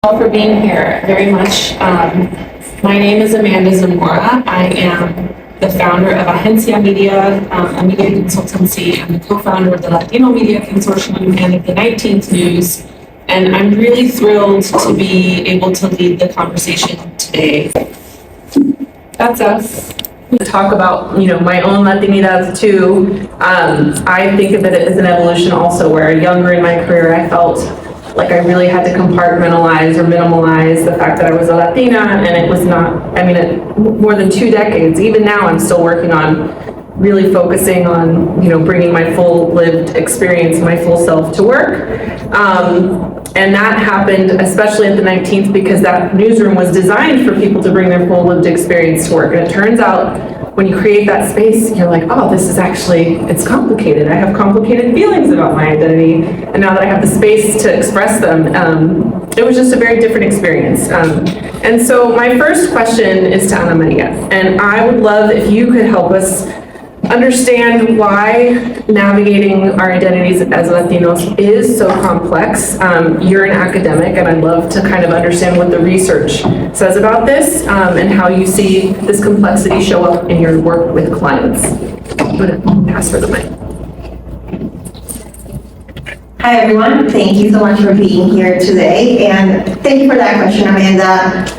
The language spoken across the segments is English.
All for being here very much. My name is Amanda Zamora. I am the founder of Agencia Media, a media consultancy. I'm the co-founder of the Latino Media Consortium and of the 19th News. And I'm really thrilled to be able to lead the conversation today. That's us. Talk about, my own Latinidad too. I think of it as an evolution also, where younger in my career, I felt like I really had to compartmentalize or minimalize the fact that I was a Latina, and it was not, more than 2 decades. Even now, I'm still working on really focusing on, bringing my full lived experience, my full self to work. And that happened especially at the 19th because that newsroom was designed for people to bring their full lived experience to work. And it turns out when you create that space, you're like, oh, this is actually, it's complicated. I have complicated feelings about my identity. And now that I have the space to express them, it was just a very different experience. And so my first question is to Ana Maria. And I would love if you could help us understand why navigating our identities as Latinos is so complex. You're an academic, and I'd love to kind of understand what the research says about this and how you see this complexity show up in your work with clients. I'm going to pass for the mic. Hi everyone, thank you so much for being here today, and thank you for that question, Amanda.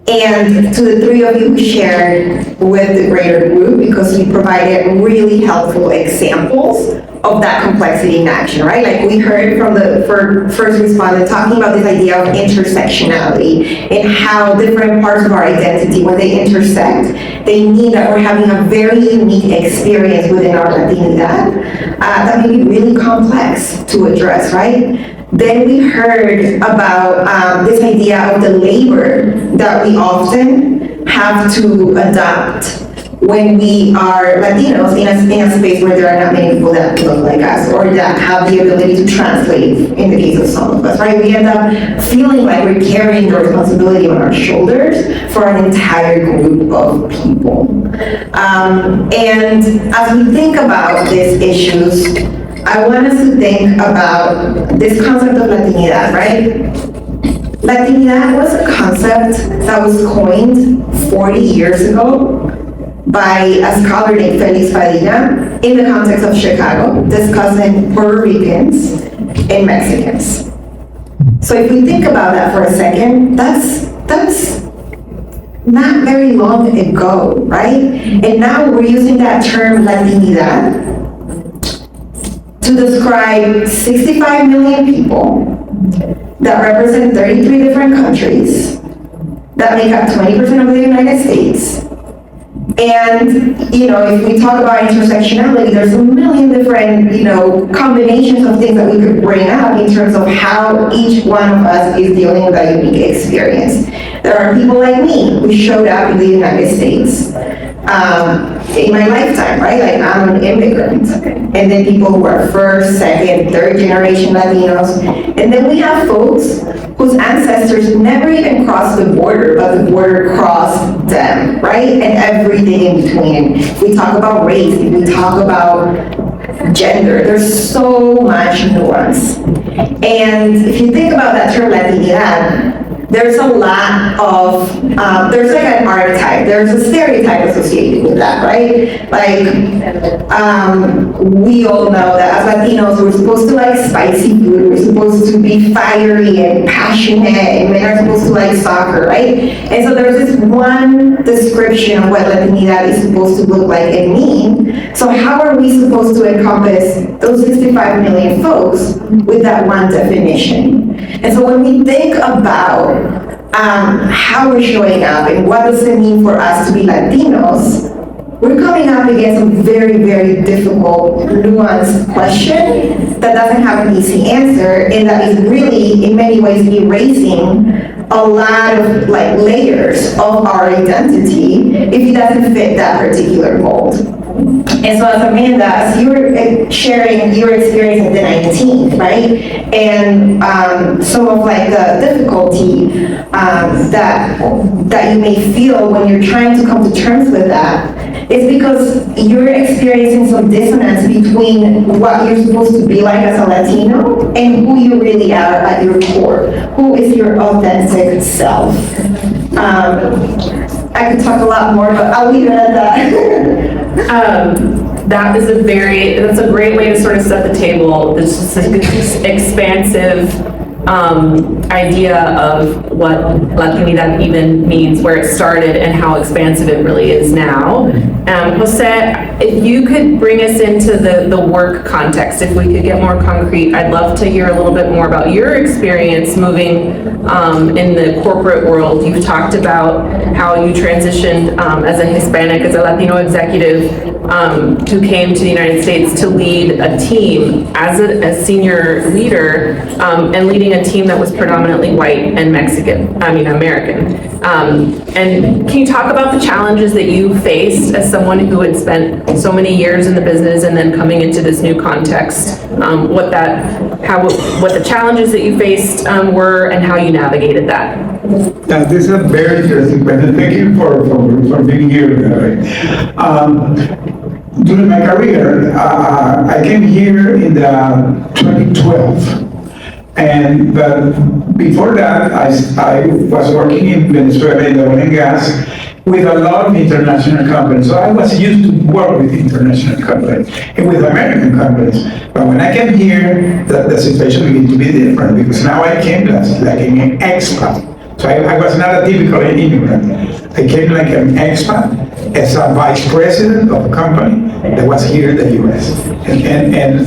And to the three of you who shared with the greater group, because you provided really helpful examples of that complexity in action, right? Like we heard from the first respondent talking about this idea of intersectionality and how different parts of our identity, when they intersect, they mean that we're having a very unique experience within our Latinidad that may be really complex to address, right? Then we heard about this idea of the labor that we often have to adopt when we are Latinos in a space where there are not many people that look like us or that have the ability to translate in the case of some of us, right? We end up feeling like we're carrying the responsibility on our shoulders for an entire group of people. And as we think about these issues, I want us to think about this concept of Latinidad, right? Latinidad was a concept that was coined 40 years ago by a scholar named Felix Padilla in the context of Chicago, discussing Puerto Ricans and Mexicans. So if we think about that for a second, that's not very long ago, right? And now we're using that term Latinidad to describe 65 million people that represent 33 different countries, that make up 20% of the United States. And, if we talk about intersectionality, there's a million different, combinations of things that we could bring up in terms of how each one of us is dealing with a unique experience. There are people like me who showed up in the United States in my lifetime, right? Like I'm an immigrant. And then people who are first, second, third generation Latinos. And then we have folks whose ancestors never even crossed the border, but the border crossed them, right? And everything in between. If we talk about race, if we talk about gender, there's so much nuance. And if you think about that term Latinidad, there's a lot of, there's like an archetype, there's a stereotype associated with that, right? Like, we all know that as Latinos, we're supposed to like spicy food, we're supposed to be fiery and passionate, and men are supposed to like soccer, right? And so there's this one description of what Latinidad is supposed to look like and mean. So how are we supposed to encompass those 65 million folks with that one definition? And so when we think about how we're showing up and what does it mean for us to be Latinos, we're coming up against a very, very difficult, nuanced question that doesn't have an easy answer, and that is really, in many ways, erasing a lot of layers of our identity if it doesn't fit that particular mold. And so as Amanda, as you were sharing your experience in the 19th, right? And some of the difficulty that you may feel when you're trying to come to terms with that, is because you're experiencing some dissonance between what you're supposed to be like as a Latino and who you really are at your core. Who is your authentic self? I could talk a lot more, but I'll leave it at that. That's a great way to sort of set the table. This is expansive idea of what Latinidad even means, where it started and how expansive it really is now. Jose, if you could bring us into the work context, if we could get more concrete, I'd love to hear a little bit more about your experience moving in the corporate world. You've talked about how you transitioned as a Hispanic, as a Latino executive who came to the United States to lead a team as a senior leader and leading a team that was predominantly white and American. And can you talk about the challenges that you faced as someone who had spent so many years in the business and then coming into this new context, what the challenges that you faced were and how you navigated that? This is a very interesting question. Thank you for being here. During my career, I came here in the 2012. And before that, I was working in Venezuela in the oil and gas with a lot of international companies. So I was used to work with international companies and with American companies. But when I came here, the situation began to be different because now I came like an expat. So I was not a typical immigrant. I came like an expat as a vice president of a company that was here in the U.S. And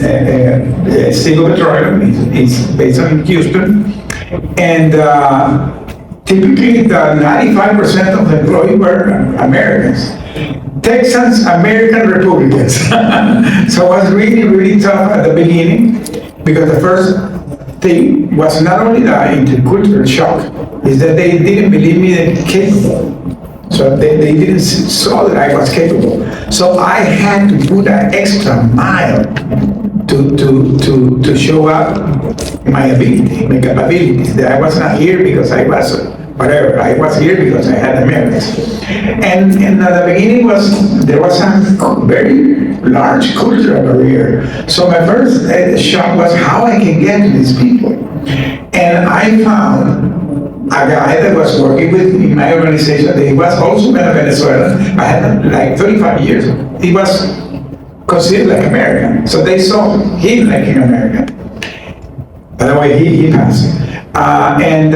Steel Petroleum is based in Houston. And typically the 95% of the employees were Americans. Texans, American Republicans. So it was really, really tough at the beginning because the first thing was not only the intercultural shock, is that they didn't believe me that capable. So they didn't saw that I was capable. So I had to put an extra mile to show up my ability, my capabilities. That I was not here because I was whatever. I was here because I had the merits. And at the beginning there was a very large cultural barrier. So my first shock was how I can get to these people. And I found a guy that was working with in my organization, that he was also a Venezuelan. I had like 35 years. He was considered like American. So they saw him like an American. By the way, he passed. And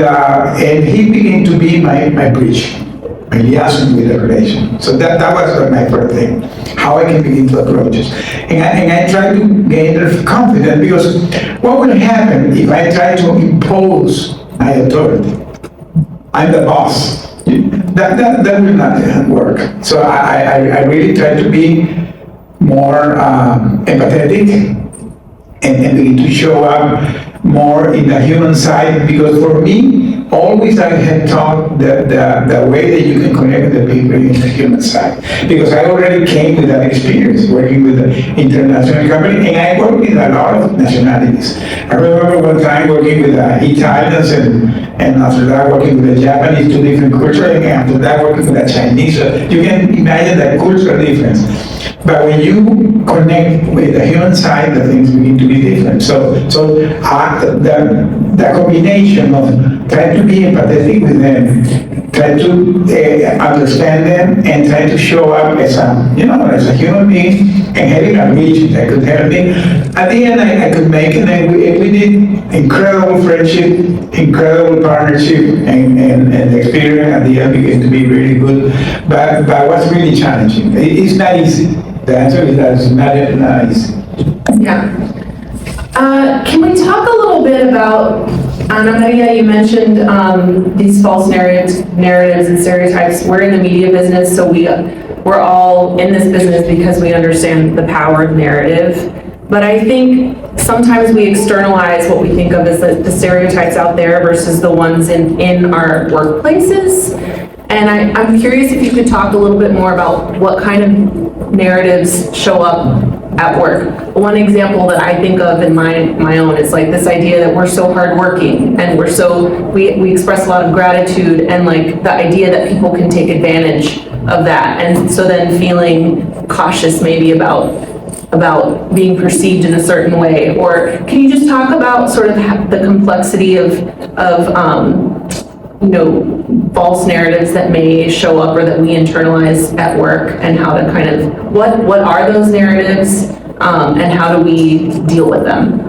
he began to be my bridge, my liaison with the relation. So that was my first thing, how I can begin to approach it. And I try to gain their confidence, because what will happen if I try to impose my authority? I'm the boss. That will not work. So I really try to be more empathetic and begin to show up more in the human side, because for me, always I had taught the way that you can connect with the people in the human side. Because I already came with that experience working with the international company, and I worked with a lot of nationalities. I remember one time working with Italians, and after that working with the Japanese, two different cultures, and after that working with the Chinese. So you can imagine the cultural difference. But when you connect with the human side, the things begin to be different. So the combination of trying to be empathetic with them, trying to understand them, and trying to show up as a human being, and having a reach that could help me. At the end, I could make it, and we did incredible friendship, incredible partnership, and the experience at the end began to be really good. But what's really challenging? It's not easy. The answer is that it's not easy. Yeah. Can we talk a little bit about, Ana Maria, you mentioned these false narratives and stereotypes. We're in the media business, so we're all in this business because we understand the power of narrative. But I think sometimes we externalize what we think of as the stereotypes out there versus the ones in our workplaces. And I'm curious if you could talk a little bit more about what kind of narratives show up at work. One example that I think of in my own is like this idea that we're so hardworking and we express a lot of gratitude, and like the idea that people can take advantage of that. And so then feeling cautious maybe about being perceived in a certain way. Or can you just talk about sort of the complexity of false narratives that may show up or that we internalize at work, and how to kind of, what are those narratives, and how do we deal with them?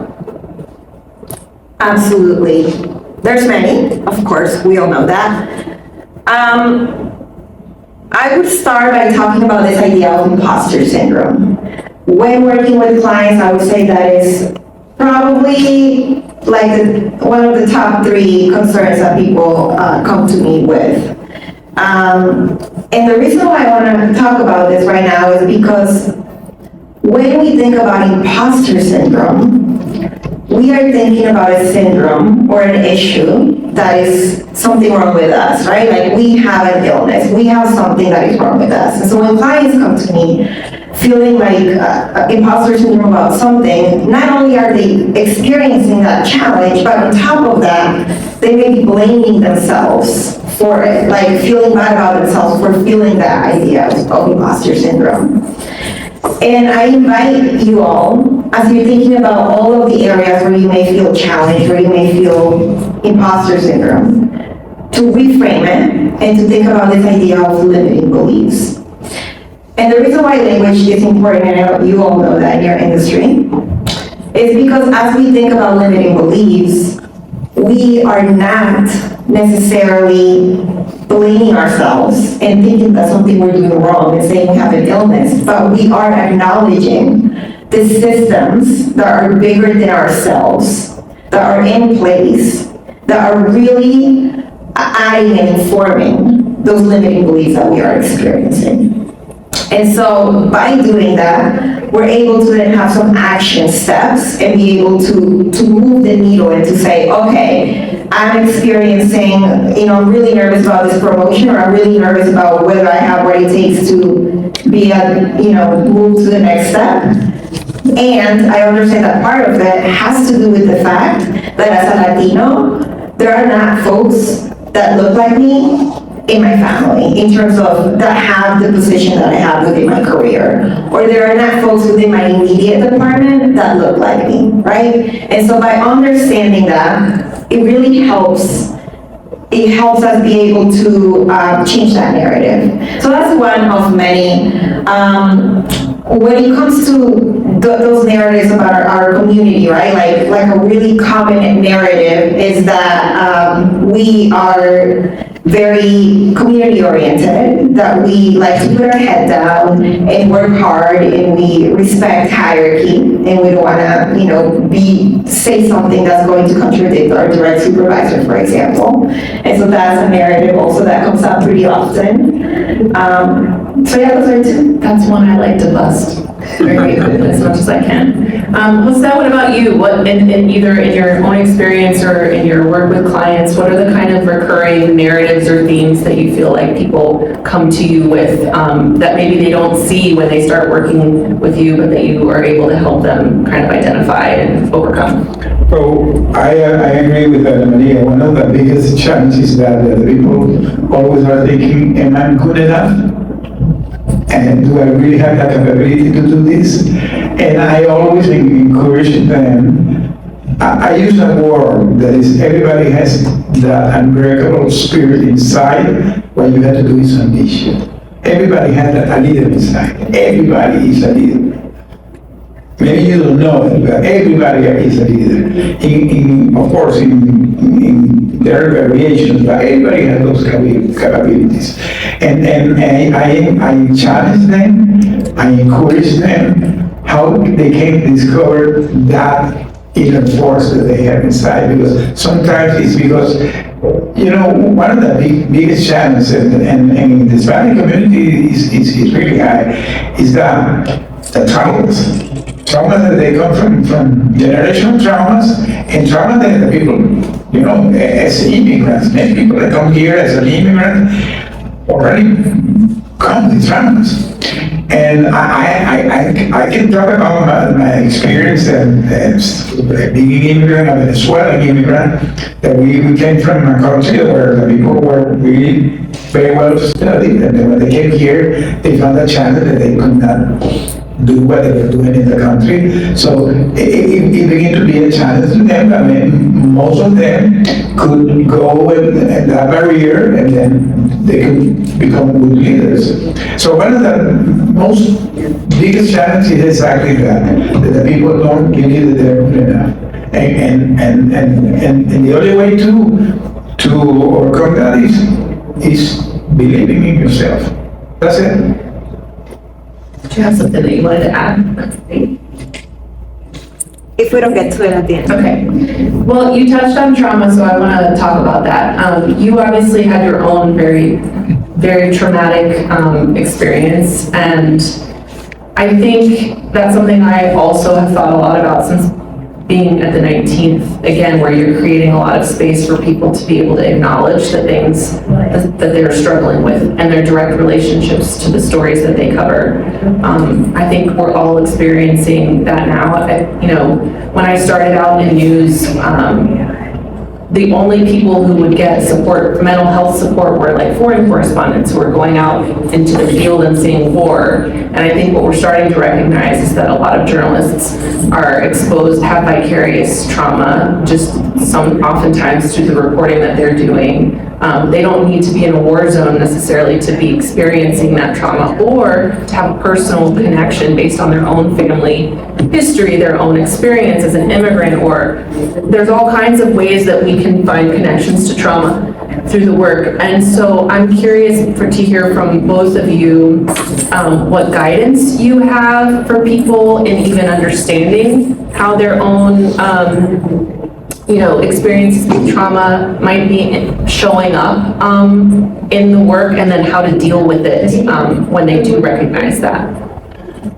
Absolutely. There's many, of course, we all know that. I would start by talking about this idea of imposter syndrome. When working with clients, I would say that is probably like one of the top 3 concerns that people come to me with. And the reason why I want to talk about this right now is because when we think about imposter syndrome, we are thinking about a syndrome or an issue that is something wrong with us, right? Like we have an illness, we have something that is wrong with us. And so when clients come to me feeling like imposter syndrome about something, not only are they experiencing that challenge, but on top of that, they may be blaming themselves for it, like feeling bad about themselves for feeling that idea of imposter syndrome. And I invite you all, as you're thinking about all of the areas where you may feel challenged, where you may feel imposter syndrome, to reframe it and to think about this idea of limiting beliefs. And the reason why language is important, and I know you all know that in your industry, is because as we think about limiting beliefs, we are not necessarily blaming ourselves and thinking that's something we're doing wrong and saying we have an illness, but we are acknowledging the systems that are bigger than ourselves, that are in place, that are really adding and informing those limiting beliefs that we are experiencing. And so by doing that, we're able to then have some action steps and be able to move the needle and to say, okay, I'm experiencing, I'm really nervous about this promotion, or I'm really nervous about whether I have what it takes to move to the next step. And I understand that part of it has to do with the fact that as a Latino, there are not folks that look like me in my family, in terms of that have the position that I have within my career, or there are not folks within my immediate department that look like me, right? And so by understanding that, it really helps. It helps us be able to change that narrative. So that's one of many. When it comes to those narratives about our community, right? Like a really common narrative is that we are very community oriented, that we like to put our head down and work hard, and we respect hierarchy, and we don't want to, say something that's going to contradict our direct supervisor, for example. And so that's a narrative also that comes up pretty often. So yeah, those are 2. That's one I like to bust very as much as I can. What about you? What, in either in your own experience or in your work with clients, what are the kind of recurring narratives or themes that you feel like people come to you with, that maybe they don't see when they start working with you, but that you are able to help them kind of identify and overcome? So I agree with Maria. One of the biggest challenges is that the people always are thinking, am I good enough? And do I really have the capability to do this? And I always encourage them. I use a word that is, everybody has the unbreakable spirit inside. What you have to do is unleash it. Everybody has a leader inside. Everybody is a leader. Maybe you don't know it, but everybody is a leader. Of course, there are variations, but everybody has those capabilities. And I challenge them, I encourage them, how they can discover that inner force that they have inside. Because sometimes it's because, one of the biggest challenges, and in the Hispanic community is really high, is that the traumas that they come from generational traumas, and trauma that the people, as immigrants, many people that come here as an immigrant already come with traumas. And I can talk about my experience as being an immigrant, a Venezuelan immigrant, that we came from a country where the people were really very well studied, and then when they came here, they found a challenge that they could not do what they were doing in the country. So it began to be a challenge to them. I mean, most of them could go and that barrier, and then they could become good leaders. So one of the most biggest challenges is exactly that the people don't believe that they're good enough. And the only way to overcome that is believing in yourself. That's it. Do you have something that you wanted to add? If we don't get to it at the end. Okay. Well, you touched on trauma, so I want to talk about that. You obviously had your own very, very traumatic experience, and I think that's something I also have thought a lot about since being at the 19th, again, where you're creating a lot of space for people to be able to acknowledge the things that they're struggling with and their direct relationships to the stories that they cover. I think we're all experiencing that now. When I started out in news, the only people who would get support, mental health support, were like foreign correspondents who were going out into the field and seeing war. And I think what we're starting to recognize is that a lot of journalists are exposed, have vicarious trauma, just oftentimes through the reporting that they're doing. They don't need to be in a war zone necessarily to be experiencing that trauma, or to have a personal connection based on their own family history, their own experience as an immigrant, or there's all kinds of ways that we can find connections to trauma through the work. And so I'm curious to hear from both of you what guidance you have for people in even understanding how their own experiences with trauma might be showing up in the work, and then how to deal with it when they do recognize that.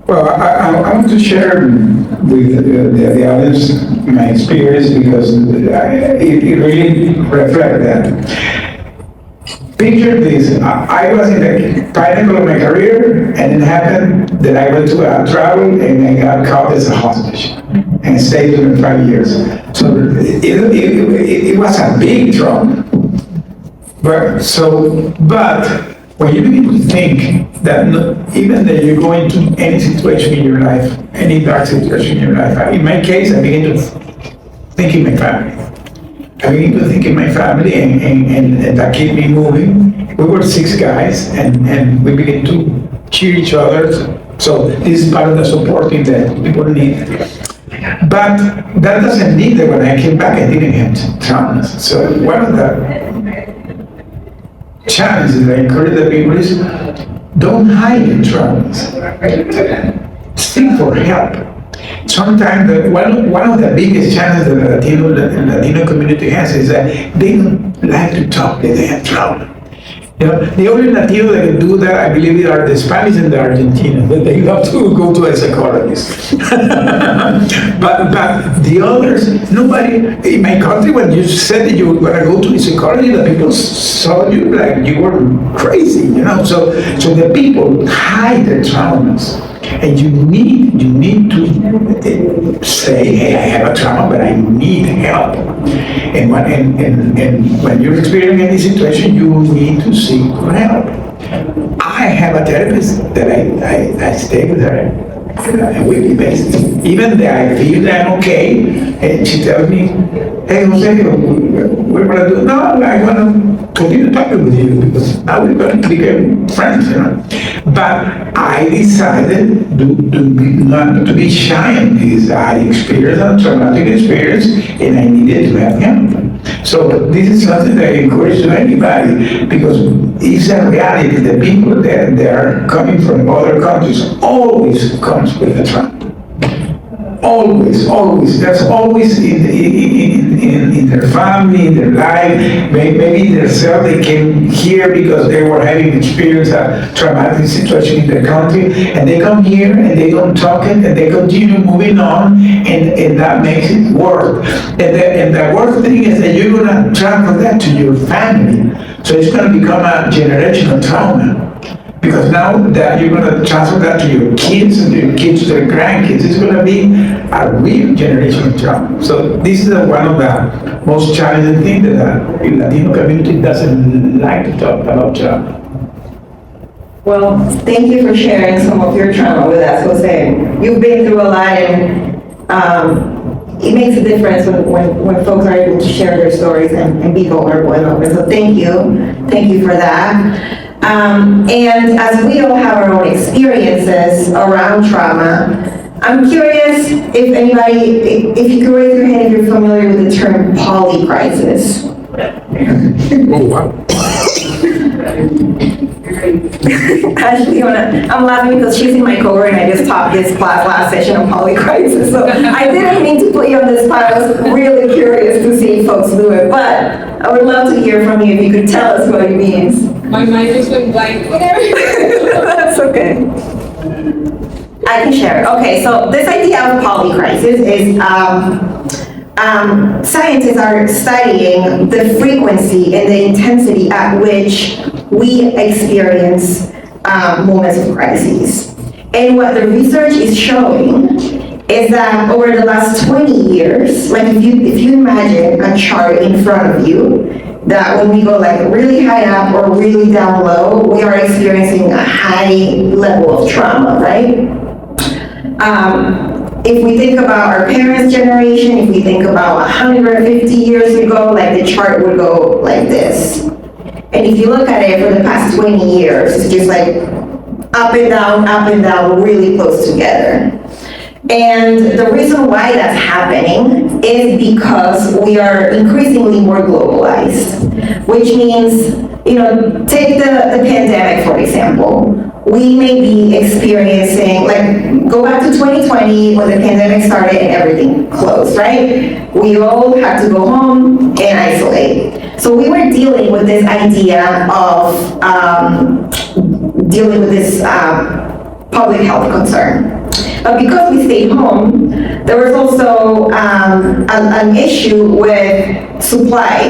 Well, I want to share with the audience my experience, because it really reflects that. Picture this, I was in the pinnacle of my career, and it happened that I went to a travel and I got caught as a hostage and stayed there 5 years. So it was a big trauma. But when you begin to think that even that you're going through any situation in your life, any dark situation in your life, in my case, I began to think in my family. I began to think in my family, and that kept me moving. We were 6 guys, and we began to cheer each other. So this is part of the supporting that people need. But that doesn't mean that when I came back, I didn't have traumas. So one of the challenges that I encourage the people is, don't hide your traumas. Seek for help. Sometimes one of the biggest challenges that the Latino community has is that they don't like to talk that they have trauma. The only Latino that can do that, I believe, are the Spanish and the Argentinians, that they love to go to a psychologist. but the others, nobody, in my country, when you said that you were going to go to a psychologist, the people saw you like you were crazy, So the people hide their traumas. And you need to say, hey, I have a trauma, but I need help. And when you're experiencing any situation, you need to seek for help. I have a therapist that I stay with her on a weekly basis. Even though I feel that I'm okay, and she tells me, hey, Jose, we're going to do, no, I want to continue talking with you, because now we're going to become friends, But I decided not to be shy on this. I experienced a traumatic experience, and I needed to have help. So this is something that I encourage to anybody, because it's a reality. The people that they are coming from other countries always comes with a trauma. Always. That's always in their family, in their life, maybe themselves. They came here because they were having experienced a traumatic situation in their country, and they come here and they don't talk it, and they continue moving on, and that makes it worse. And the worst thing is that you're gonna transfer that to your family, so it's gonna become a generational trauma. Because now that you're gonna transfer that to your kids and your kids to their grandkids, it's gonna be a real generation of trauma. So this is one of the most challenging things that the Latino community doesn't like to talk about trauma. Well, thank you for sharing some of your trauma with us, Jose. You've been through a lot, and it makes a difference when folks are able to share their stories and be vulnerable and open. So thank you for that. And as we all have our own experiences around trauma, I'm curious if you could raise your hand if you're familiar with the term polycrisis. Oh, wow. Actually, I'm laughing because she's in my cohort and I just taught this class last session on polycrisis. So I didn't mean to put you on the spot. I was really curious to see if folks do it. But I would love to hear from you if you could tell us what it means. My mind just went blank. That's okay. I can share it. Okay, so this idea of polycrisis is scientists are studying the frequency and the intensity at which we experience moments of crises. And what the research is showing is that over the last 20 years, like if you imagine a chart in front of you, that when we go like really high up or really down low, we are experiencing a high level of trauma, right? If we think about our parents' generation, if we think about 150 years ago, like the chart would go like this. And if you look at it for the past 20 years, it's just like up and down, really close together. And the reason why that's happening is because we are increasingly more globalized, which means, take the pandemic, for example. We may be experiencing, like, go back to 2020 when the pandemic started and everything closed, right? We all had to go home and isolate. So we were dealing with this idea of dealing with this public health concern. But because we stayed home, there was also an issue with supply.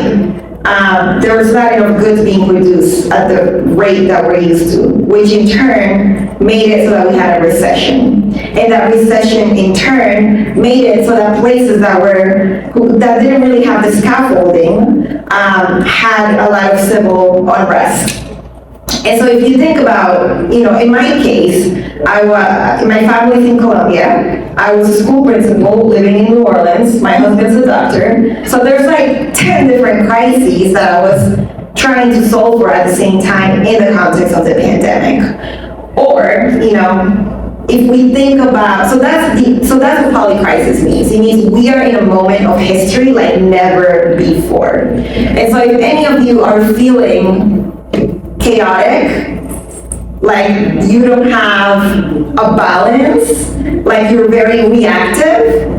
There was not enough goods being produced at the rate that we're used to, which in turn made it so that we had a recession. And that recession in turn made it so that places that didn't really have the scaffolding had a lot of civil unrest. And so if you think about, in my case, my family's in Colombia. I was a school principal living in New Orleans. My husband's a doctor. So there's like 10 different crises that I was trying to solve for at the same time in the context of the pandemic. Or, if we think about, so that's what polycrisis means. It means we are in a moment of history like never before. And so if any of you are feeling chaotic, like you don't have a balance, like you're very reactive,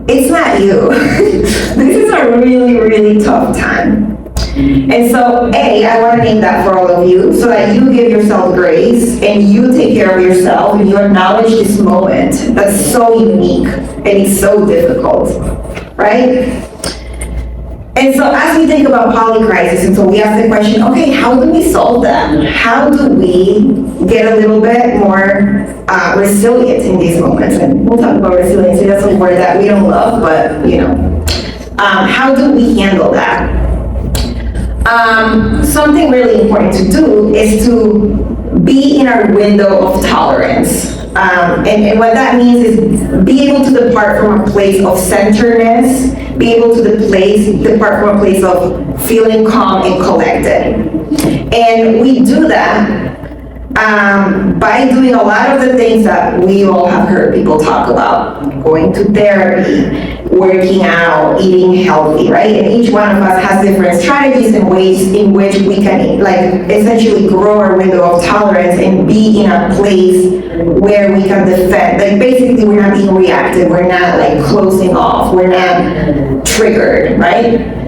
it's not you. This is a really, really tough time. And so, I want to name that for all of you so that you give yourself grace and you take care of yourself and you acknowledge this moment that's so unique and it's so difficult, right? And so as we think about polycrisis, and so we ask the question, okay, how do we solve that? How do we get a little bit more resilient in these moments? And we'll talk about resiliency. That's a word that we don't love, but how do we handle that? Something really important to do is to be in our window of tolerance. And what that means is be able to depart from a place of centeredness, be able to depart from a place of feeling calm and collected. And we do that by doing a lot of the things that we all have heard people talk about. Going to therapy, working out, eating healthy, right? And each one of us has different strategies and ways in which we can essentially grow our window of tolerance and be in a place where we can defend. Like basically we're not being reactive, we're not like closing off, we're not triggered, right?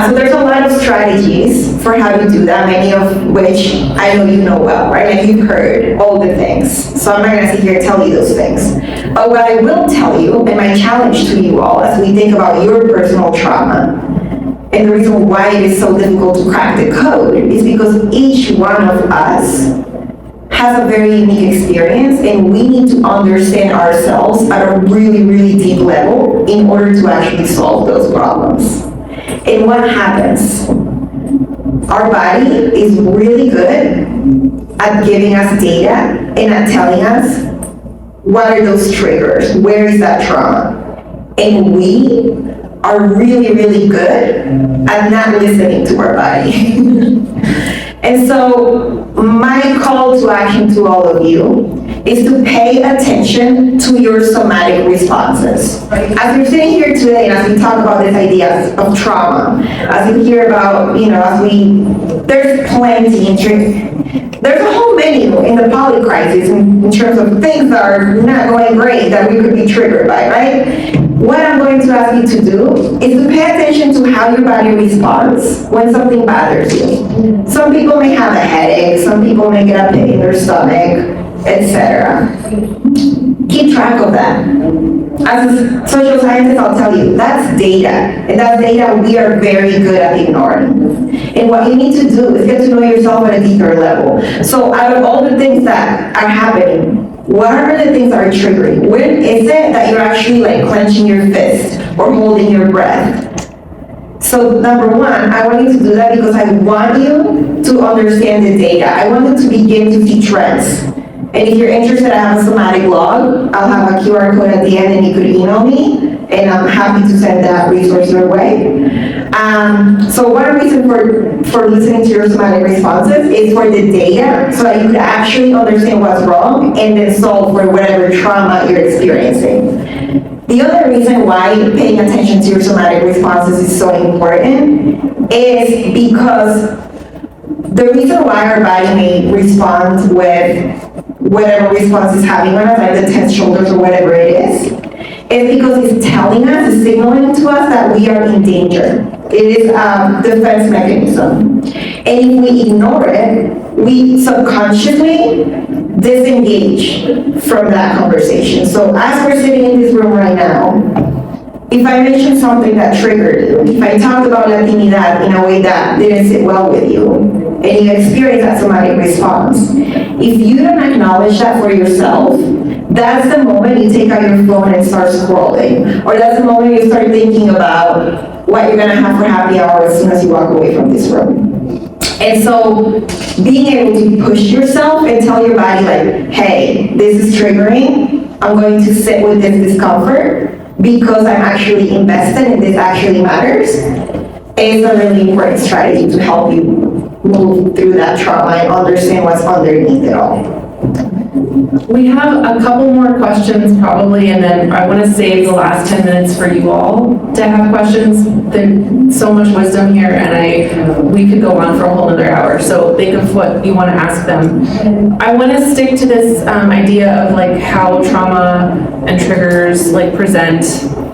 So there's a lot of strategies for how to do that, many of which I know you know well, right? Like you've heard all the things. So I'm not gonna sit here and tell you those things. But what I will tell you, and my challenge to you all as we think about your personal trauma, and the reason why it is so difficult to crack the code is because each one of us has a very unique experience, and we need to understand ourselves at a really, really deep level in order to actually solve those problems. And what happens? Our body is really good at giving us data and at telling us what are those triggers, where is that trauma? And we are really, really good at not listening to our body. And so my call to action to all of you is to pay attention to your somatic responses. As we're sitting here today, and as we talk about this idea of trauma, as we hear about, there's plenty, there's a whole menu in the poly crisis in terms of things that are not going great that we could be triggered by, right? What I'm going to ask you to do is to pay attention to how your body responds when something bothers you. Some people may have a headache, some people may get a pain in their stomach, etc. Keep track of that. As a social scientist, I'll tell you, that's data. And that's data we are very good at ignoring. And what you need to do is get to know yourself at a deeper level. So out of all the things that are happening, what are the things that are triggering? When is it that you're actually like clenching your fist or holding your breath? So number one, I want you to do that because I want you to understand the data. I want you to begin to see trends. And if you're interested, I have a somatic log. I'll have a QR code at the end and you could email me, and I'm happy to send that resource your way. So one reason for listening to your somatic responses is for the data, so that you could actually understand what's wrong and then solve for whatever trauma you're experiencing. The other reason why paying attention to your somatic responses is so important is because the reason why our body may respond with whatever response is having on us, like the tense shoulders or whatever it is because it's telling us, it's signaling to us that we are in danger. It is a defense mechanism. And if we ignore it, we subconsciously disengage from that conversation. So as we're sitting in this room right now, if I mention something that triggered you, if I talked about Latinidad in a way that didn't sit well with you, and you experience that somatic response, if you don't acknowledge that for yourself, that's the moment you take out your phone and start scrolling. Or that's the moment you start thinking about what you're gonna have for happy hour as soon as you walk away from this room. And so being able to push yourself and tell your body like, hey, this is triggering, I'm going to sit with this discomfort because I'm actually invested and this actually matters, is a really important strategy to help you move through that trauma and understand what's underneath it all. We have a couple more questions probably, and then I want to save the last 10 minutes for you all to have questions. There's so much wisdom here, and we could go on for a whole other hour, so think of what you want to ask them. I want to stick to this idea of like how trauma and triggers like present.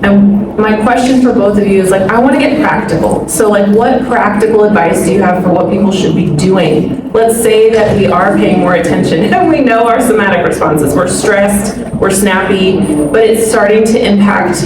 And my question for both of you is like, I want to get practical. So like, what practical advice do you have for what people should be doing? Let's say that we are paying more attention and we know our somatic responses. We're stressed, we're snappy, but it's starting to impact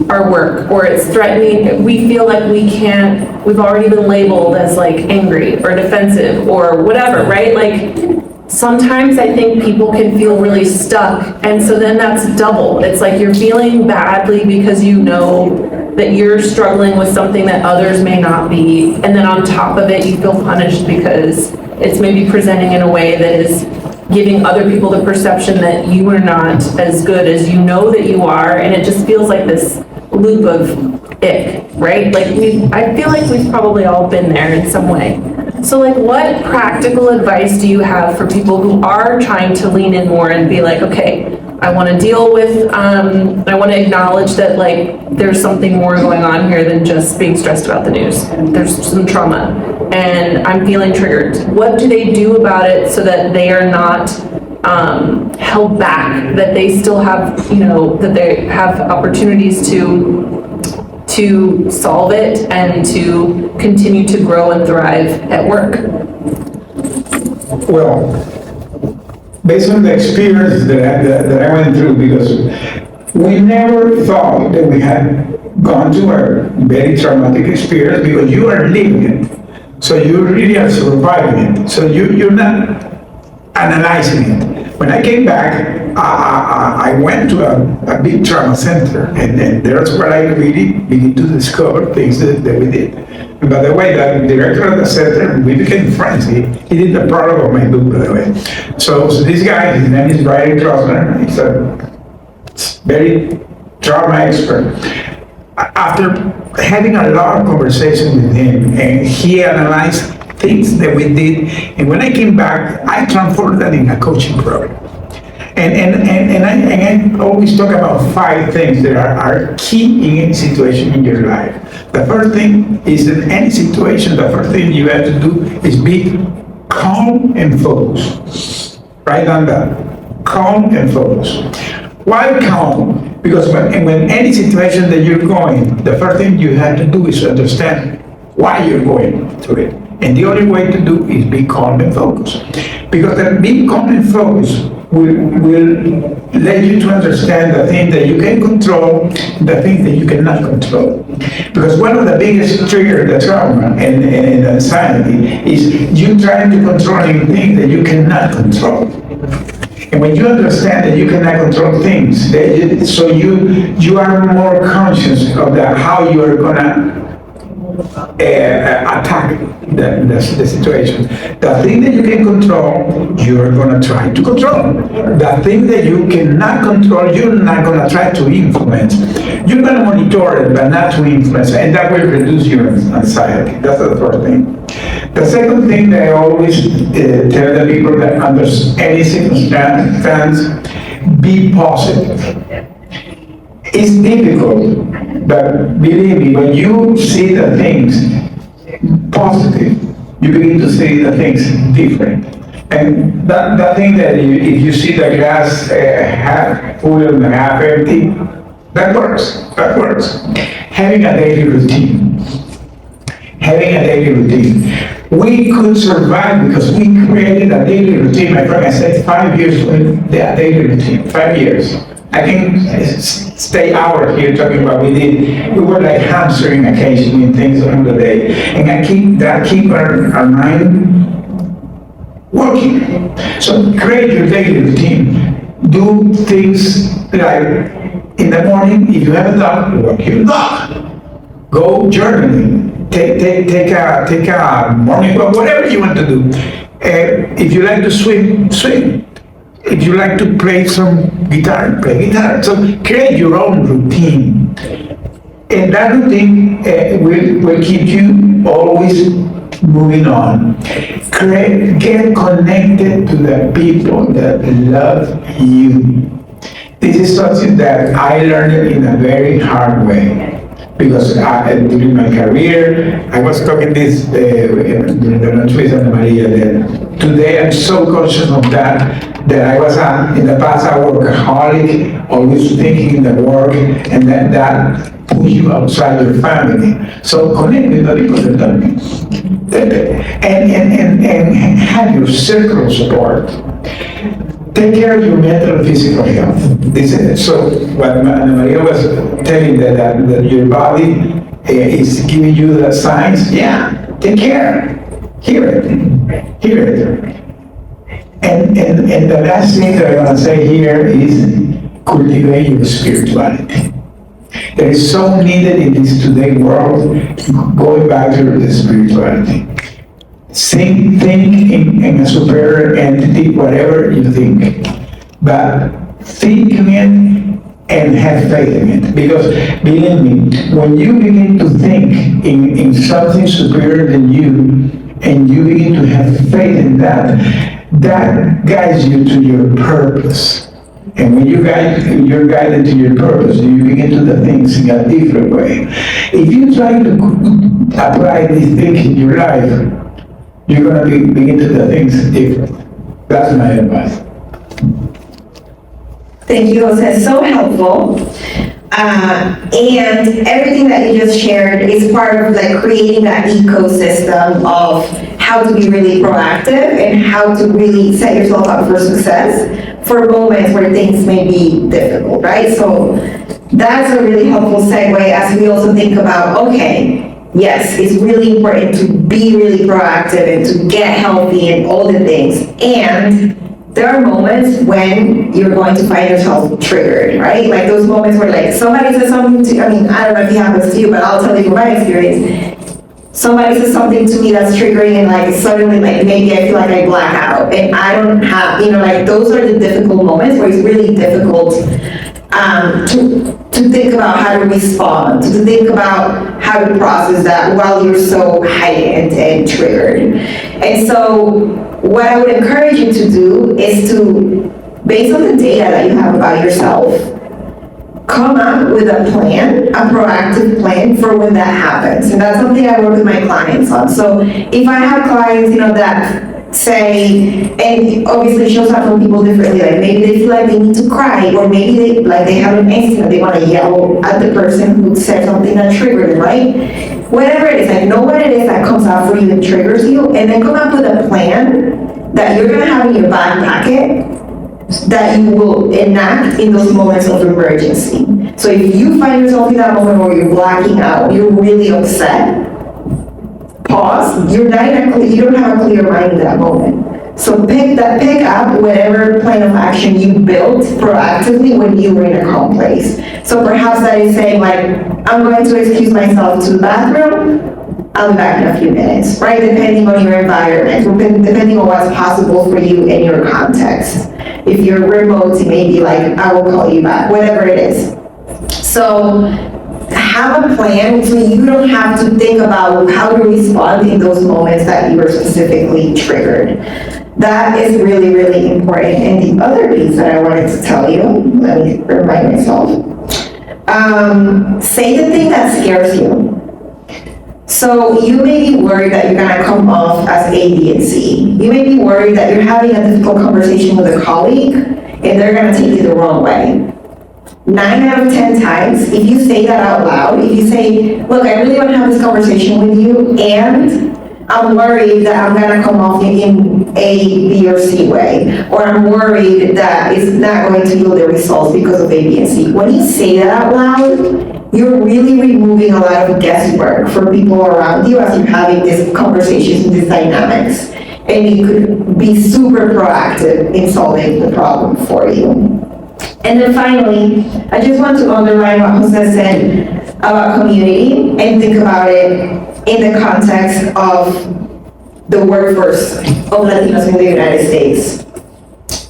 our work, or it's threatening. We feel like we've already been labeled as like angry or defensive or whatever, right? Like, sometimes I think people can feel really stuck, and so then that's double. It's like you're feeling badly because you know that you're struggling with something that others may not be, and then on top of it, you feel punished because it's maybe presenting in a way that is giving other people the perception that you are not as good as you know that you are, and it just feels like this loop of ick, right? Like I feel like we've probably all been there in some way. So like, what practical advice do you have for people who are trying to lean in more and be like, okay, I want to deal with, I want to acknowledge that like there's something more going on here than just being stressed about the news. There's some trauma and I'm feeling triggered. What do they do about it so that they are not held back, that they still have, that they have opportunities to solve it and to continue to grow and thrive at work? Well, based on the experience that I went through, because we never thought that we had gone to a very traumatic experience, because you are living it. So you really are surviving it. So you're not analyzing it. When I came back, I went to a big trauma center, and that's where I really began to discover things that we did. And by the way, the director of the center, we became friends. He did the prologue of my book, by the way. So this guy, his name is Brian Trostner. He's a very trauma expert. After having a lot of conversation with him, and he analyzed things that we did, and when I came back, I transformed that in a coaching program. And I always talk about 5 things that are key in any situation in your life. The first thing is in any situation, the first thing you have to do is be calm and focused. Write down that. Calm and focused. Why calm? Because when any situation that you're going, the first thing you have to do is understand why you're going through it. And the only way to do is be calm and focused. Because that being calm and focused will let you to understand the things that you can control, the things that you cannot control. Because one of the biggest triggers of trauma and anxiety is you trying to control things that you cannot control. And when you understand that you cannot control things, so you are more conscious of how you are gonna attack the situation. The thing that you can control, you're gonna try to control. The thing that you cannot control, you're not gonna try to influence. You're gonna monitor it, but not to influence, and that will reduce your anxiety. That's the first thing. The second thing that I always tell the people that under any circumstance, be positive. It's difficult, but believe me, when you see the things positive, you begin to see the things different. And that thing that if you see the glass half full and half empty, that works. That works. Having a daily routine. Having a daily routine. We could survive because we created a daily routine. My friend, I said 5 years with the daily routine. 5 years. I can stay hours here talking about we did. We were like hamstering occasionally in things on the day, and I keep our mind working. So create your daily routine. Do things like in the morning. If you have a dog, walk your dog. Go journaling. Take a morning walk. Whatever you want to do. If you like to swim, swim. If you like to play some guitar, play guitar. So create your own routine. And that routine will keep you always moving on. Get connected to the people that love you. This is something that I learned in a very hard way. Because during my career, I was talking this during the lunch with Ana Maria, that today I'm so conscious of that I was in the past a workaholic, always thinking in the work, and then that push you outside your family. So connect with the people that love you. And have your circle of support. Take care of your mental and physical health. So what Ana Maria was telling that your body is giving you the signs, yeah, take care. Hear it. And the last thing that I want to say here is cultivate your spirituality. That is so needed in this today world, going back to the spirituality. Think in a superior entity, whatever you think, but think in it and have faith in it. Because believe me, when you begin to think in something superior than you, and you begin to have faith in that guides you to your purpose. And when you're guided to your purpose, you begin to do things in a different way. If you try to apply these things in your life, you're going to begin to do things different. That's my advice. Thank you, Jose. So helpful. And everything that you just shared is part of like creating that ecosystem of how to be really proactive and how to really set yourself up for success for moments where things may be difficult, right? So that's a really helpful segue as we also think about, okay, yes, it's really important to be really proactive and to get healthy and all the things. And there are moments when you're going to find yourself triggered, right? Like those moments where like somebody says something to, I mean, I don't know if it happens to you, but I'll tell you from my experience. Somebody says something to me that's triggering and like suddenly like maybe I feel like I black out and I don't have, like those are the difficult moments where it's really difficult to think about how to respond, to think about how to process that while you're so heightened and triggered. And so what I would encourage you to do is to, based on the data that you have about yourself, come up with a plan, a proactive plan for when that happens. And that's something I work with my clients on. So if I have clients, that say, and obviously it shows up from people differently, like maybe they feel like they need to cry, or maybe they have an instinct, they want to yell at the person who said something that triggered them, right? Whatever it is, like know what it is that comes out for you and triggers you, and then come up with a plan that you're gonna have in your back pocket that you will enact in those moments of emergency. So if you find yourself in that moment where you're blacking out, you're really upset, pause, you don't have a clear mind in that moment. So pick up whatever plan of action you built proactively when you were in a calm place. So perhaps that is saying like, I'm going to excuse myself to the bathroom, I'll be back in a few minutes, right? Depending on your environment, depending on what's possible for you in your context. If you're remote, it may be like, I will call you back, whatever it is. So have a plan so you don't have to think about how to respond in those moments that you were specifically triggered. That is really, really important. And the other piece that I wanted to tell you, let me remind myself, say the thing that scares you. So you may be worried that you're gonna come off as A, B, and C. You may be worried that you're having a difficult conversation with a colleague and they're gonna take you the wrong way. 9 out of 10 times, if you say that out loud, if you say, look, I really wanna have this conversation with you and I'm worried that I'm gonna come off in A, B, or C way, or I'm worried that it's not going to yield the results because of A, B, and C. When you say that out loud, you're really removing a lot of guesswork for people around you as you're having these conversations and these dynamics. And you could be super proactive in solving the problem for you. And then finally, I just want to underline what Jose said about community and think about it in the context of the workforce of Latinos in the United States.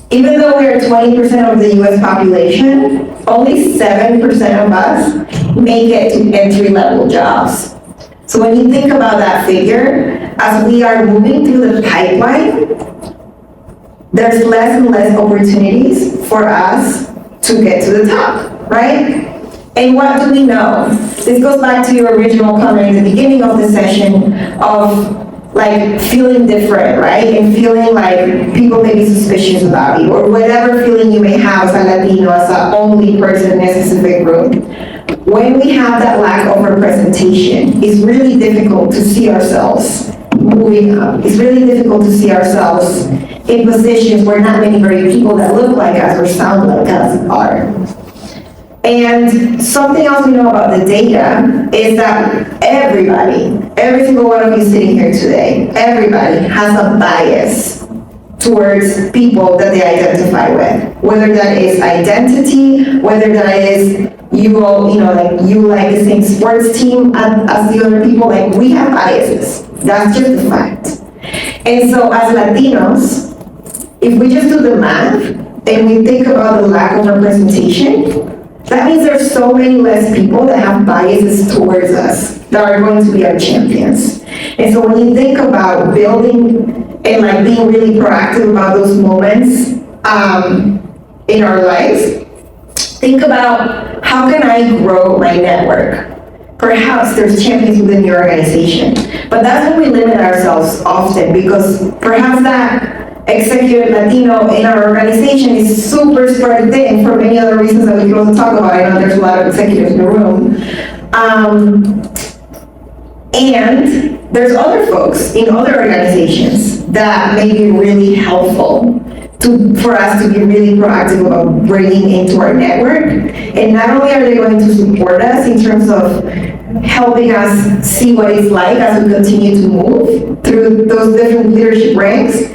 Even though we are 20% of the US population, only 7% of us make it to entry-level jobs. So when you think about that figure, as we are moving through the pipeline, there's less and less opportunities for us to get to the top, right? And what do we know? This goes back to your original comment at the beginning of the session of like feeling different, right? And feeling like people may be suspicious about you, or whatever feeling you may have as a Latino, as an only person in a specific room. When we have that lack of representation, it's really difficult to see ourselves moving up. It's really difficult to see ourselves in positions where not many very people that look like us or sound like us are. And something else we know about the data is that every single one of you sitting here today, everybody has a bias towards people that they identify with. Whether that is identity, whether that is you all, you like the same sports team as the other people, like we have biases. That's just a fact. And so as Latinos, if we just do the math and we think about the lack of representation, that means there's so many less people that have biases towards us that are going to be our champions. And so when you think about building and like being really proactive about those moments in our lives, think about how can I grow my network? Perhaps there's champions within your organization, but that's when we limit ourselves often because perhaps that executive Latino in our organization is super spread thin for many other reasons that we can also talk about. I know there's a lot of executives in the room. And there's other folks in other organizations that may be really helpful for us to be really proactive about bringing into our network. And not only are they going to support us in terms of helping us see what it's like as we continue to move through those different leadership ranks,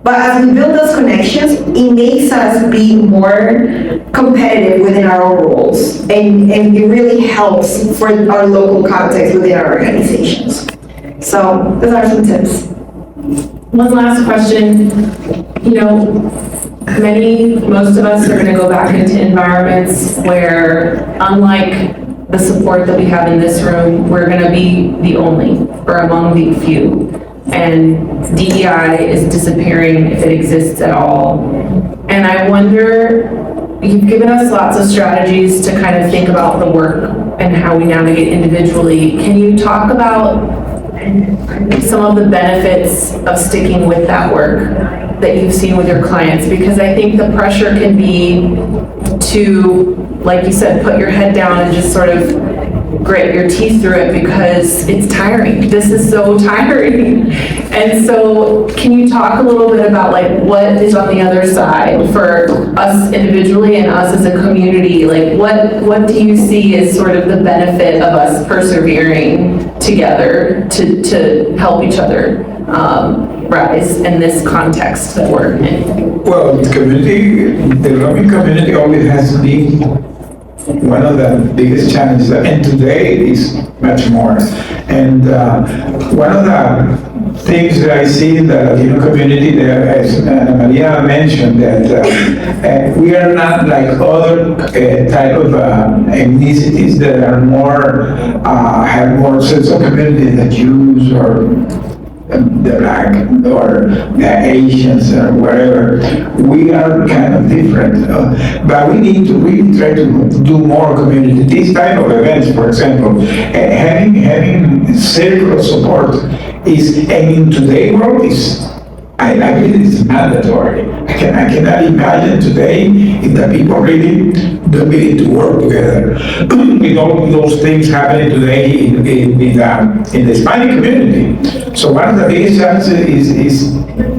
But as we build those connections, it makes us be more competitive within our own roles. And it really helps for our local context within our organizations. So those are some tips. One last question. You know, most of us are going to go back into environments where, unlike the support that we have in this room, we're going to be the only or among the few. And DEI is disappearing if it exists at all. And I wonder, you've given us lots of strategies to kind of think about the work and how we navigate individually. Can you talk about some of the benefits of sticking with that work that you've seen with your clients? Because I think the pressure can be to, like you said, put your head down and just sort of grit your teeth through it because it's tiring. This is so tiring. And so can you talk a little bit about like what is on the other side for us individually and us as a community? Like what do you see as sort of the benefit of us persevering together to help each other rise in this context that we're in? Well, the developing community always has been one of the biggest challenges, and today is much more. And one of the things that I see in the Latino community there, as Ana Maria mentioned, that we are not like other type of ethnicities that are more, have more sense of community, the Jews or the Black or the Asians or whatever. We are kind of different, but we need to really try to do more community. These type of events, for example, having circle of support is, and in today's world is, I believe it's mandatory. I cannot imagine today if the people really don't need to work together. With all those things happening today in the Hispanic community. So one of the biggest challenges is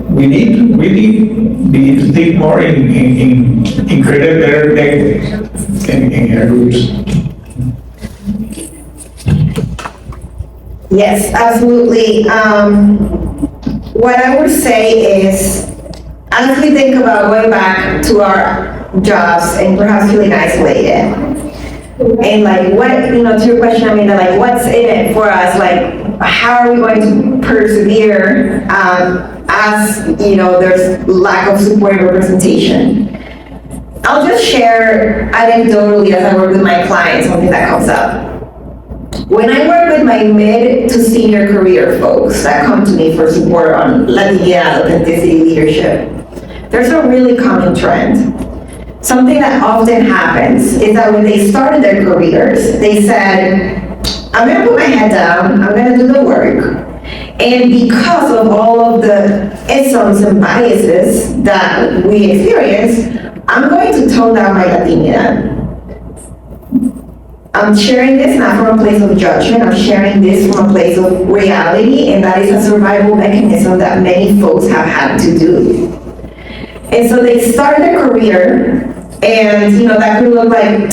we need to really begin to think more in creating better networks in our groups. Yes, absolutely. What I would say is, as we think about going back to our jobs and perhaps feeling isolated, and like what, to your question, I mean, like what's in it for us? Like, how are we going to persevere as, there's lack of support and representation? I'll just share anecdotally as I work with my clients, something that comes up. When I work with my mid to senior career folks that come to me for support on Latinidad, authenticity, leadership, there's a really common trend. Something that often happens is that when they started their careers, they said, I'm gonna put my head down, I'm gonna do the work, and because of all of the isms and biases that we experience, I'm going to tone down my Latinidad. I'm sharing this not from a place of judgment, I'm sharing this from a place of reality, and that is a survival mechanism that many folks have had to do. And so they start their career, and that could look like,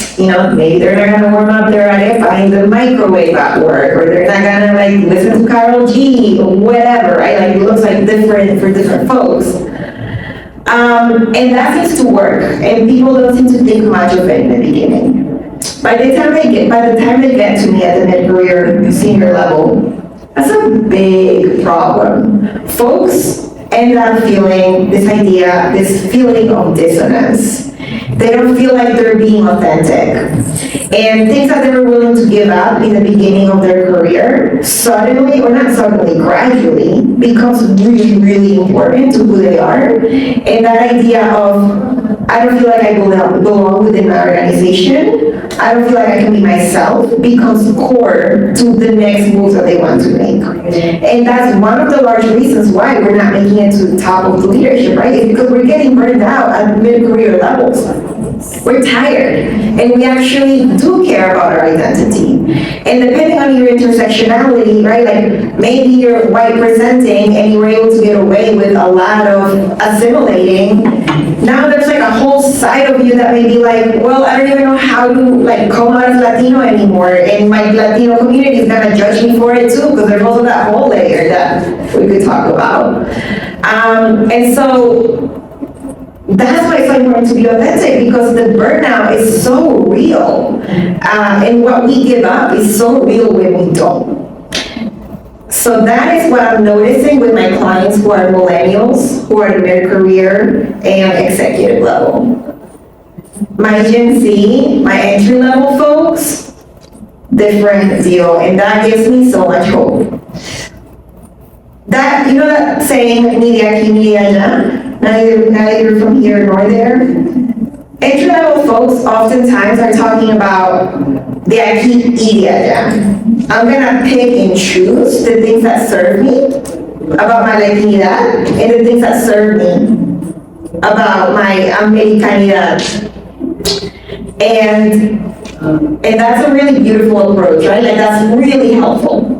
maybe they're not gonna warm up their arepa in the microwave at work, or they're not gonna like listen to Karol G, or whatever, right? Like it looks like different for different folks. And that seems to work, and people don't seem to think much of it in the beginning. By the time they get to me at the mid-career senior level, that's a big problem. Folks end up feeling this feeling of dissonance. They don't feel like they're being authentic. And things that they were willing to give up in the beginning of their career, suddenly, or not suddenly, gradually, becomes really, really important to who they are. And that idea of, I don't feel like I belong within my organization, I don't feel like I can be myself, becomes core to the next moves that they want to make. And that's one of the large reasons why we're not making it to the top of the leadership, right? It's because we're getting burned out at mid-career levels. We're tired, and we actually do care about our identity. And depending on your intersectionality, right, like maybe you're white presenting and you were able to get away with a lot of assimilating. Now there's like a whole side of you that may be like, well, I don't even know how to like come out as Latino anymore, and my Latino community is gonna judge me for it too, because there's also that whole layer that we could talk about. And so that's why it's so important to be authentic, because the burnout is so real. And what we give up is so real when we don't. So that is what I'm noticing with my clients who are millennials, who are in mid-career and executive level. My Gen Z, my entry-level folks, different deal, and that gives me so much hope. That, you know that saying, media aquí, media allá, neither from here nor there? Entry-level folks oftentimes are talking about the aquí y de allá. I'm gonna pick and choose the things that serve me about my Latinidad and the things that serve me about my Americanidad. And that's a really beautiful approach, right? Like, that's really helpful.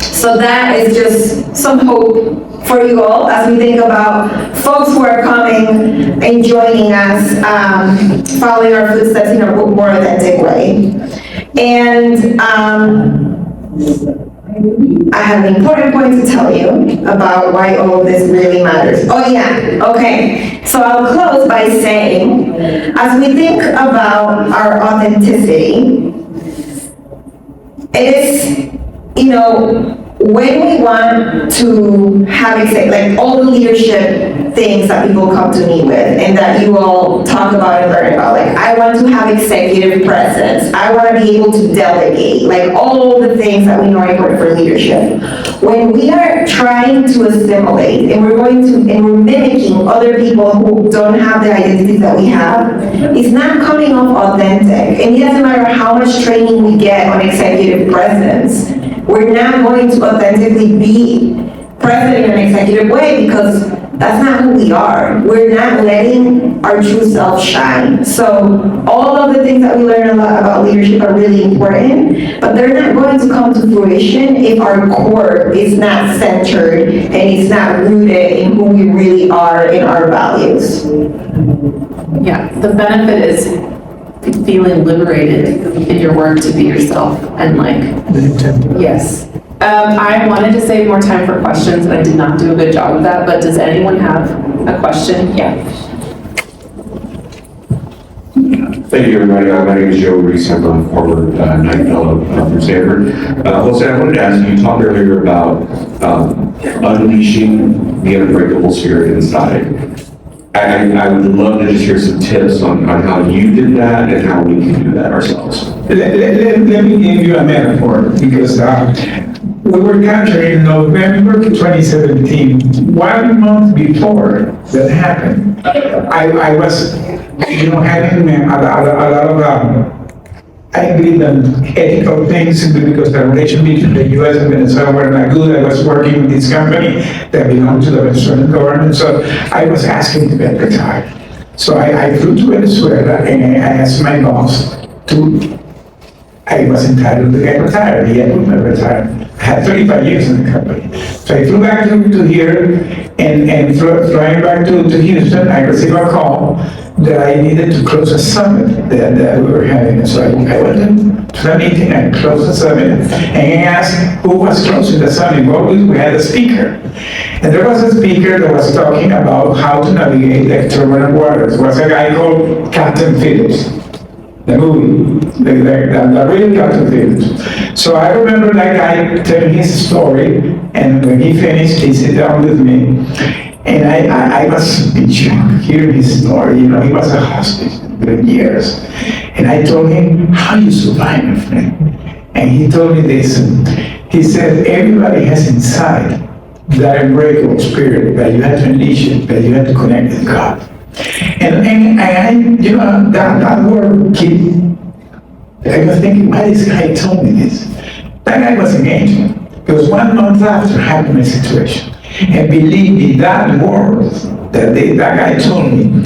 So that is just some hope for you all as we think about folks who are coming and joining us, following our footsteps in a more authentic way. And I have an important point to tell you about why all of this really matters. Oh yeah, okay. So I'll close by saying, as we think about our authenticity, it is, you know, when we want to have, like, all the leadership things that people come to me with and that you all talk about and learn about, like, I want to have executive presence, I want to be able to delegate, like, all the things that we know are important for leadership. When we are trying to assimilate and we're mimicking other people who don't have the identities that we have, it's not coming off authentic. And it doesn't matter how much training we get on executive presence, we're not going to authentically be present in an executive way because that's not who we are. We're not letting our true self shine. So all of the things that we learn a lot about leadership are really important, but they're not going to come to fruition if our core is not centered and it's not rooted in who we really are in our values. Yeah, the benefit is feeling liberated in your work to be yourself and, like, yes. I wanted to save more time for questions, and I did not do a good job of that, but does anyone have a question? Yeah. Thank you, everybody. My name is Joe Reese. I'm a former Knight Fellow from Stanford. Jose, I wanted to ask you talked earlier about unleashing the unbreakable spirit inside. I would love to just hear some tips on how you did that and how we can do that ourselves. Let me give you a metaphor, because we were captured in November 2017. 1 month before that happened, I was, having a lot of, I believe in ethical things, because the relation between the U.S. and Venezuela were not good. I was working with this company that belonged to the Venezuelan government, so I was asking to get retired. So I flew to Venezuela and I asked my boss I was entitled to get retired. He had me retired. I had 35 years in the company. So I flew back to here, and flying back to Houston, I received a call that I needed to close a summit that we were having. So I went to the meeting, I closed the summit, and I asked who was closing the summit. Well, we had a speaker. And there was a speaker that was talking about how to navigate the turbulent waters. It was a guy called Captain Phillips. The movie, the real Captain Phillips. So I remember that guy telling his story, and when he finished, he sat down with me, and I was in shock hearing his story. He was a hostage for years. And I told him, how you survive, my friend? And he told me this. He said, everybody has inside that unbreakable spirit, that you have to unleash it, that you have to connect with God. And I, that word, I was thinking, why this guy told me this? That guy was an angel. Because 1 month after happened a situation. And believe me, that word that guy told me,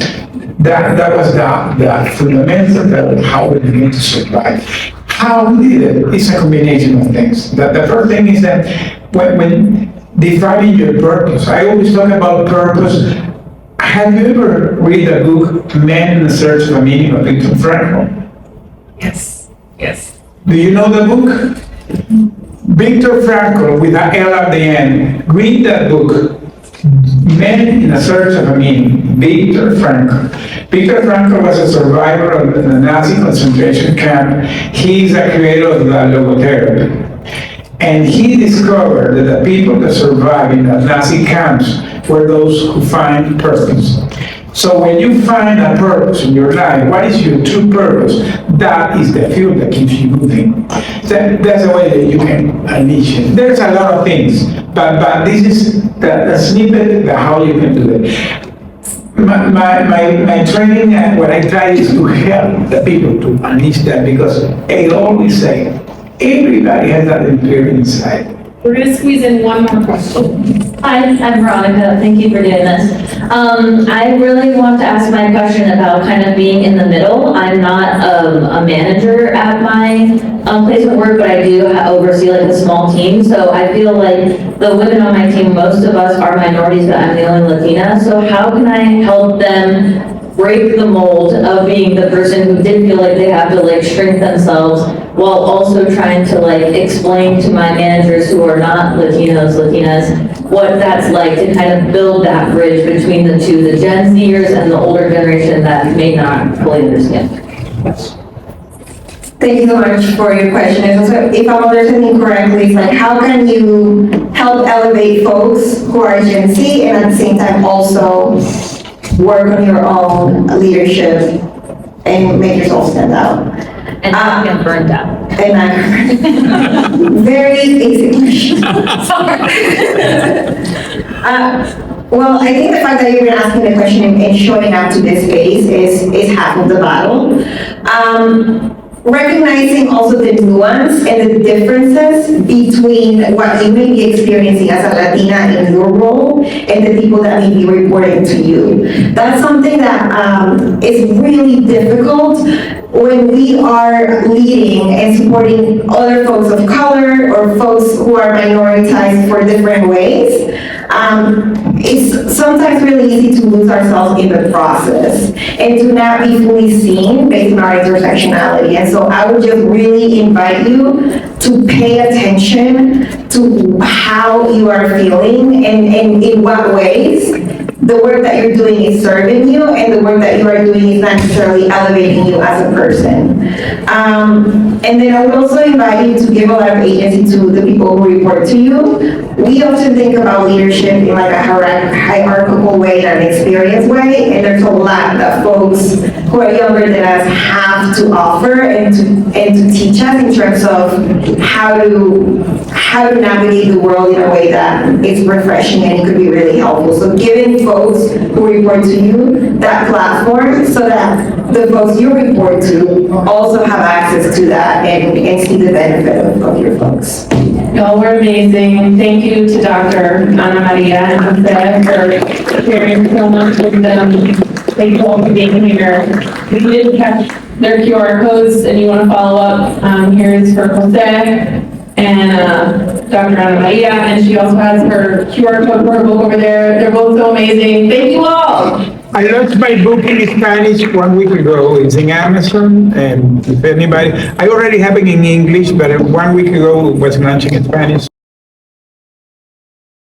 that was the fundamental of how we begin to survive. How we did it is a combination of things. The first thing is that when defining your purpose, I always talk about purpose. Have you ever read the book Men in Search of a Meaning by Viktor Frankl? Yes. Yes. Do you know the book? Viktor Frankl, with an L at the end, read that book, Men in a Search of a Meaning, Viktor Frankl. Viktor Frankl was a survivor of the Nazi concentration camp. He's a creator of the logotherapy. And he discovered that the people that survived in the Nazi camps were those who find purpose. So when you find a purpose in your life, what is your true purpose? That is the fuel that keeps you moving. That's the way that you can unleash it. There's a lot of things, but this is the snippet of how you can do it. My training and what I try is to help the people to unleash that, because I always say, everybody has that spirit inside. We're gonna squeeze in one more question. Hi, I'm Veronica. Thank you for doing this. I really want to ask my question about kind of being in the middle. I'm not a manager at my place of work, but I do oversee like a small team. So I feel like the women on my team, most of us are minorities, but I'm the only Latina. So how can I help them break the mold of being the person who did feel like they have to like shrink themselves, while also trying to like explain to my managers who are not Latinas, what that's like to kind of build that bridge between the two, the Gen Zers and the older generation that may not fully understand. Thank you so much for your question. And so if I'm understanding correctly, it's like, how can you help elevate folks who are Gen Z and at the same time also work on your own leadership and make yourself stand out? And not get burned out. And very basic question. Well, I think the fact that you've been asking the question and showing up to this space is half of the battle. Recognizing also the nuance and the differences between what you may be experiencing as a Latina in your role and the people that may be reporting to you. That's something that is really difficult when we are leading and supporting other folks of color or folks who are minoritized for different ways. It's sometimes really easy to lose ourselves in the process and to not be fully seen based on our intersectionality. And so I would just really invite you to pay attention to how you are feeling and in what ways the work that you're doing is serving you and the work that you are doing is not necessarily elevating you as a person. And then I would also invite you to give a lot of agency to the people who report to you. We often think about leadership in like a hierarchical way and an experience way, and there's a lot that folks who are younger than us have to offer and to teach us in terms of how to navigate the world in a way that is refreshing and it could be really helpful. So giving folks who report to you that platform so that the folks you report to also have access to that and see the benefit of your folks. Y'all were amazing. Thank you to Dr. Ana Maria and Jose for sharing so much with them. Thank you all for being here. We did catch their QR codes and you want to follow up. Here is for Jose and Dr. Ana Maria, and she also has her QR code for her book over there. They're both so amazing. Thank you all. I launched my book in Spanish 1 week ago. It's in Amazon, and if anybody, I already have it in English, but 1 week ago it was launching in Spanish.